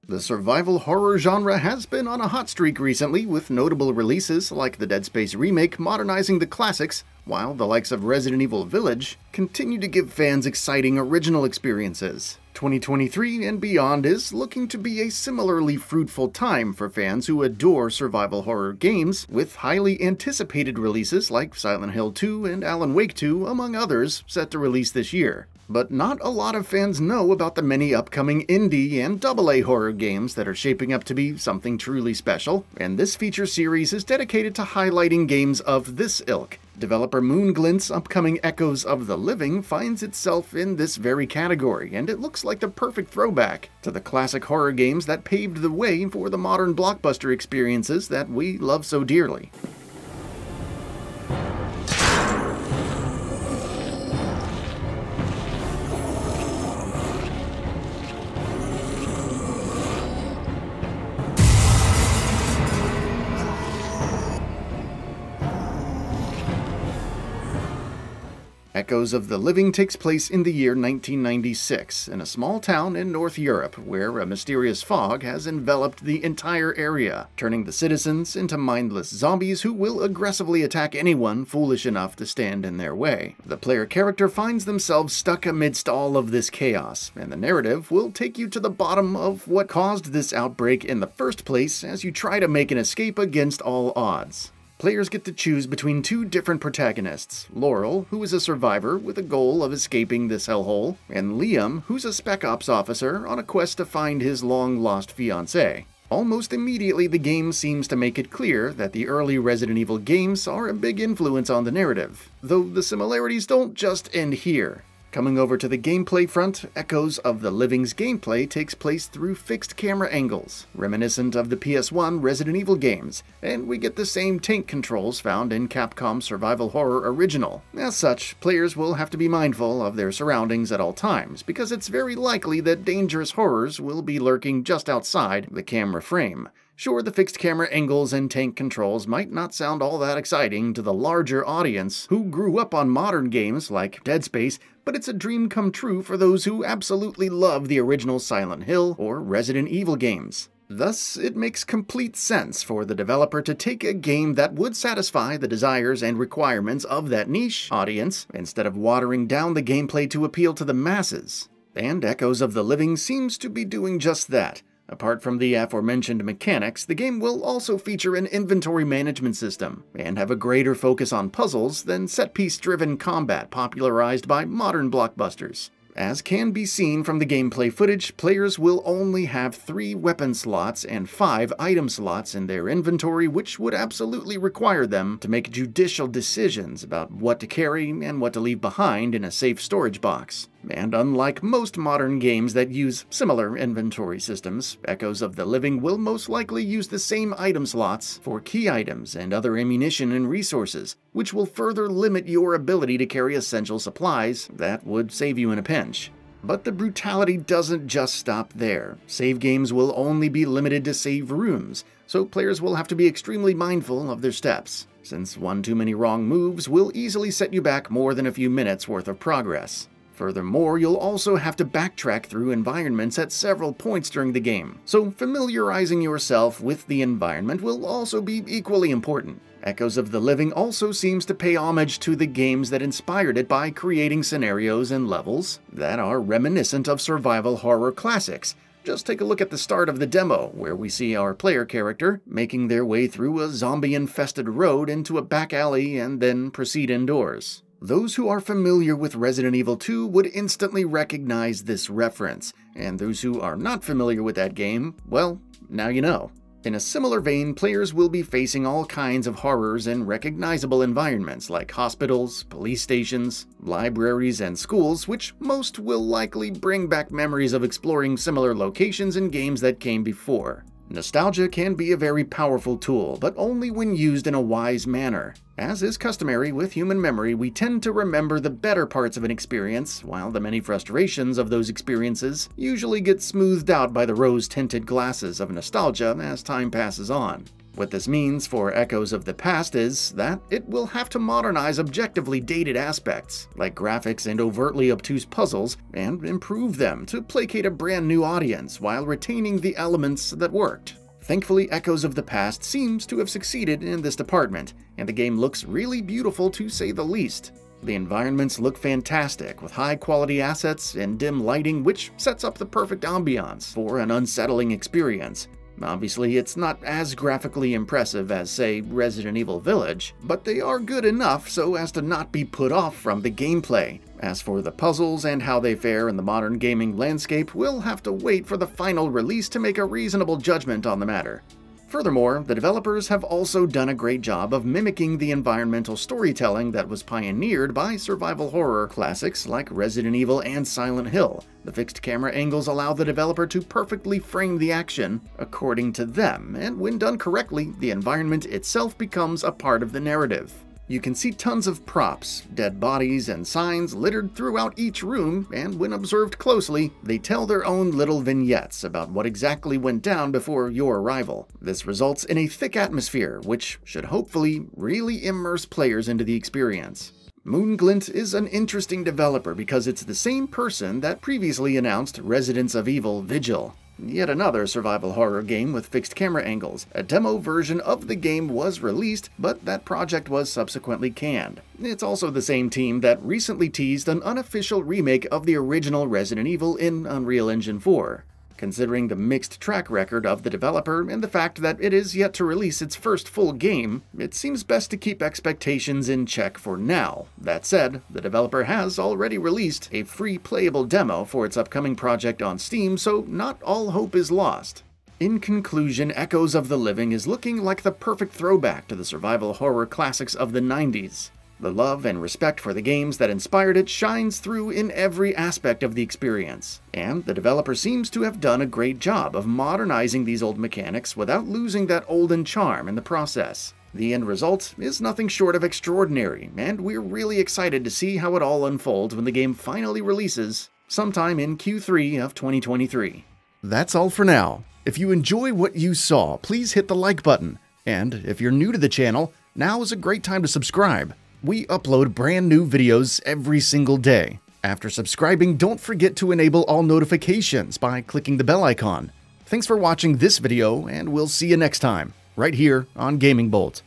The survival horror genre has been on a hot streak recently, with notable releases like the Dead Space Remake modernizing the classics, while the likes of Resident Evil Village continue to give fans exciting original experiences. 2023 and beyond is looking to be a similarly fruitful time for fans who adore survival horror games, with highly anticipated releases like Silent Hill 2 and Alan Wake 2, among others, set to release this year. But not a lot of fans know about the many upcoming indie and AA horror games that are shaping up to be something truly special, and this feature series is dedicated to highlighting games of this ilk. Developer MoonGlint's upcoming Echoes of the Living finds itself in this very category, and it looks like the perfect throwback to the classic horror games that paved the way for the modern blockbuster experiences that we love so dearly. Echoes of the Living takes place in the year 1996, in a small town in North Europe, where a mysterious fog has enveloped the entire area, turning the citizens into mindless zombies who will aggressively attack anyone foolish enough to stand in their way. The player character finds themselves stuck amidst all of this chaos, and the narrative will take you to the bottom of what caused this outbreak in the first place as you try to make an escape against all odds. Players get to choose between two different protagonists, Laurel, who is a survivor with a goal of escaping this hellhole, and Liam, who's a spec ops officer on a quest to find his long-lost fiancée. Almost immediately, the game seems to make it clear that the early Resident Evil games are a big influence on the narrative, though the similarities don't just end here. Coming over to the gameplay front, Echoes of the Living's gameplay takes place through fixed camera angles, reminiscent of the PS1 Resident Evil games, and we get the same tank controls found in Capcom's survival horror original. As such, players will have to be mindful of their surroundings at all times, because it's very likely that dangerous horrors will be lurking just outside the camera frame. Sure, the fixed camera angles and tank controls might not sound all that exciting to the larger audience who grew up on modern games like Dead Space, but it's a dream come true for those who absolutely love the original Silent Hill or Resident Evil games. Thus, it makes complete sense for the developer to take a game that would satisfy the desires and requirements of that niche audience, instead of watering down the gameplay to appeal to the masses. And Echoes of the Living seems to be doing just that. Apart from the aforementioned mechanics, the game will also feature an inventory management system, and have a greater focus on puzzles than set-piece-driven combat popularized by modern blockbusters. As can be seen from the gameplay footage, players will only have 3 weapon slots and 5 item slots in their inventory, which would absolutely require them to make judicial decisions about what to carry and what to leave behind in a safe storage box. And unlike most modern games that use similar inventory systems, Echoes of the Living will most likely use the same item slots for key items and other ammunition and resources, which will further limit your ability to carry essential supplies that would save you in a pinch. But the brutality doesn't just stop there. Save games will only be limited to save rooms, so players will have to be extremely mindful of their steps, since one too many wrong moves will easily set you back more than a few minutes worth of progress. Furthermore, you'll also have to backtrack through environments at several points during the game, so familiarizing yourself with the environment will also be equally important. Echoes of the Living also seems to pay homage to the games that inspired it by creating scenarios and levels that are reminiscent of survival horror classics. Just take a look at the start of the demo, where we see our player character making their way through a zombie-infested road into a back alley and then proceed indoors. Those who are familiar with Resident Evil 2 would instantly recognize this reference, and those who are not familiar with that game, well, now you know. In a similar vein, players will be facing all kinds of horrors in recognizable environments like hospitals, police stations, libraries, and schools, which most will likely bring back memories of exploring similar locations in games that came before. Nostalgia can be a very powerful tool, but only when used in a wise manner. As is customary with human memory, we tend to remember the better parts of an experience, while the many frustrations of those experiences usually get smoothed out by the rose-tinted glasses of nostalgia as time passes on. What this means for Echoes of the Past is that it will have to modernize objectively dated aspects, like graphics and overtly obtuse puzzles, and improve them to placate a brand new audience while retaining the elements that worked. Thankfully, Echoes of the Past seems to have succeeded in this department, and the game looks really beautiful to say the least. The environments look fantastic, with high-quality assets and dim lighting, which sets up the perfect ambiance for an unsettling experience. Obviously, it's not as graphically impressive as, say, Resident Evil Village, but they are good enough so as to not be put off from the gameplay. As for the puzzles and how they fare in the modern gaming landscape, we'll have to wait for the final release to make a reasonable judgment on the matter. Furthermore, the developers have also done a great job of mimicking the environmental storytelling that was pioneered by survival horror classics like Resident Evil and Silent Hill. The fixed camera angles allow the developer to perfectly frame the action according to them, and when done correctly, the environment itself becomes a part of the narrative. You can see tons of props, dead bodies, and signs littered throughout each room, and when observed closely, they tell their own little vignettes about what exactly went down before your arrival. This results in a thick atmosphere, which should hopefully really immerse players into the experience. MoonGlint is an interesting developer because it's the same person that previously announced Resident Evil Vigil. Yet another survival horror game with fixed camera angles. A demo version of the game was released, but that project was subsequently canned. It's also the same team that recently teased an unofficial remake of the original Resident Evil in Unreal Engine 4. Considering the mixed track record of the developer and the fact that it is yet to release its first full game, it seems best to keep expectations in check for now. That said, the developer has already released a free playable demo for its upcoming project on Steam, so not all hope is lost. In conclusion, Echoes of the Living is looking like the perfect throwback to the survival horror classics of the 90s. The love and respect for the games that inspired it shines through in every aspect of the experience, and the developer seems to have done a great job of modernizing these old mechanics without losing that olden charm in the process. The end result is nothing short of extraordinary, and we're really excited to see how it all unfolds when the game finally releases sometime in Q3 of 2023. That's all for now. If you enjoy what you saw, please hit the like button, and if you're new to the channel, now is a great time to subscribe. We upload brand new videos every single day. After subscribing, don't forget to enable all notifications by clicking the bell icon. Thanks for watching this video, and we'll see you next time, right here on GamingBolt.